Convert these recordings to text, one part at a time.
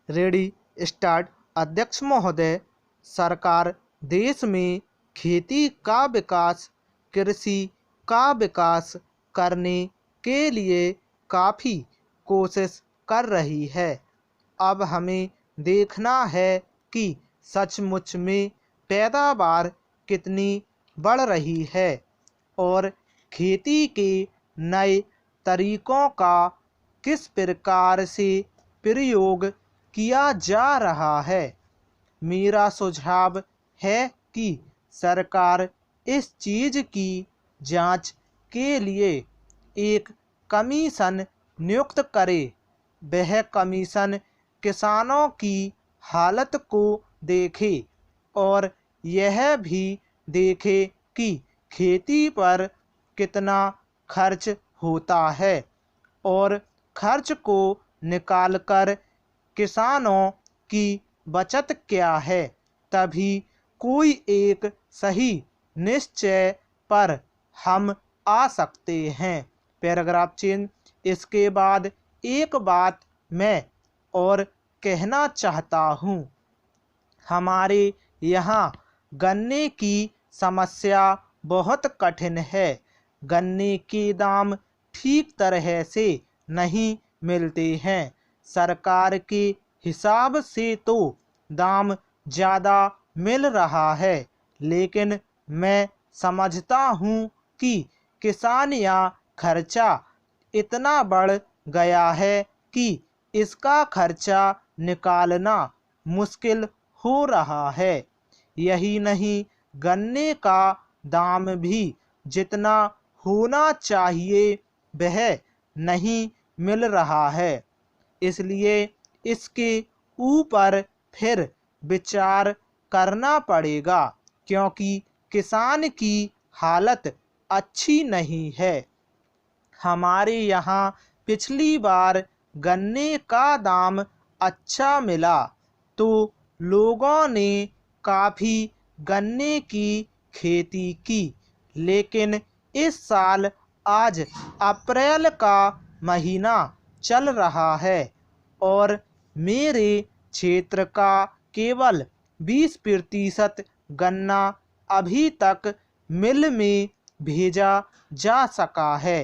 Ready start. अध्यक्ष महोदय, सरकार देश में खेती का विकास, कृषि का विकास करने के लिए काफ़ी कोशिश कर रही है। अब हमें देखना है कि सचमुच में पैदावार कितनी बढ़ रही है और खेती के नए तरीकों का किस प्रकार से प्रयोग किया जा रहा है। मेरा सुझाव है कि सरकार इस चीज़ की जांच के लिए एक कमीशन नियुक्त करे। वह कमीशन किसानों की हालत को देखे और यह भी देखे कि खेती पर कितना खर्च होता है और खर्च को निकालकर किसानों की बचत क्या है। तभी कोई एक सही निश्चय पर हम आ सकते हैं। Paragraph change. इसके बाद एक बात मैं और कहना चाहता हूँ। हमारे यहाँ गन्ने की समस्या बहुत कठिन है। गन्ने के दाम ठीक तरह से नहीं मिलते हैं। सरकार के हिसाब से तो दाम ज़्यादा मिल रहा है, लेकिन मैं समझता हूँ कि किसान या खर्चा इतना बढ़ गया है कि इसका खर्चा निकालना मुश्किल हो रहा है। यही नहीं, गन्ने का दाम भी जितना होना चाहिए वह नहीं मिल रहा है। इसलिए इसके ऊपर फिर विचार करना पड़ेगा, क्योंकि किसान की हालत अच्छी नहीं है। हमारे यहाँ पिछली बार गन्ने का दाम अच्छा मिला तो लोगों ने काफ़ी गन्ने की खेती की, लेकिन इस साल आज अप्रैल का महीना चल रहा है और मेरे क्षेत्र का केवल 20% गन्ना अभी तक मिल में भेजा जा सका है।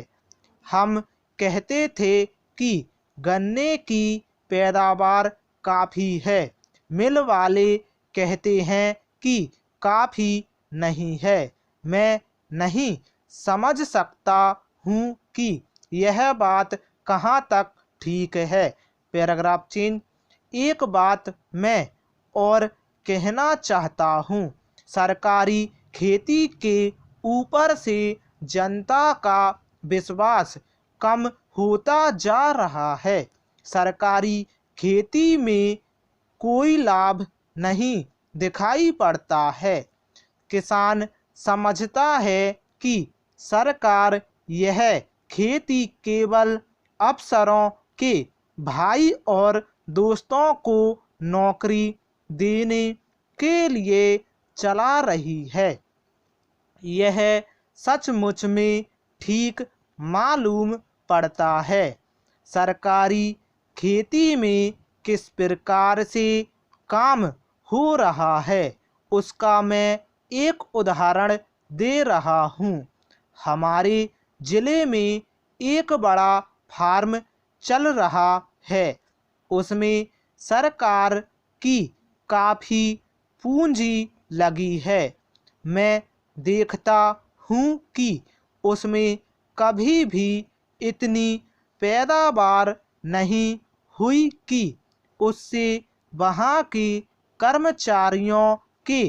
हम कहते थे कि गन्ने की पैदावार काफ़ी है, मिल वाले कहते हैं कि काफ़ी नहीं है। मैं नहीं समझ सकता हूँ कि यह बात कहाँ तक ठीक है। Paragraph change. एक बात मैं और कहना चाहता हूँ। सरकारी खेती के ऊपर से जनता का विश्वास कम होता जा रहा है। सरकारी खेती में कोई लाभ नहीं दिखाई पड़ता है। किसान समझता है कि सरकार यह खेती केवल अफसरों के भाई और दोस्तों को नौकरी देने के लिए चला रही है। यह सचमुच में ठीक मालूम पड़ता है। सरकारी खेती में किस प्रकार से काम हो रहा है उसका मैं एक उदाहरण दे रहा हूँ। हमारे ज़िले में एक बड़ा फार्म चल रहा है। उसमें सरकार की काफ़ी पूंजी लगी है। मैं देखता हूँ कि उसमें कभी भी इतनी पैदावार नहीं हुई कि उससे वहाँ के कर्मचारियों के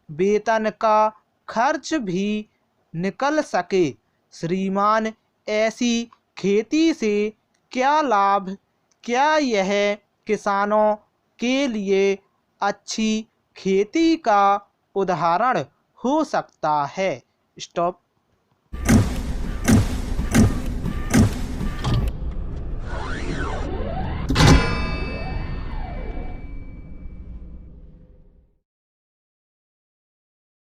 वेतन का खर्च भी निकल सके। श्रीमान, ऐसी खेती से क्या लाभ? क्या यह किसानों के लिए अच्छी खेती का उदाहरण हो सकता है? स्टॉप।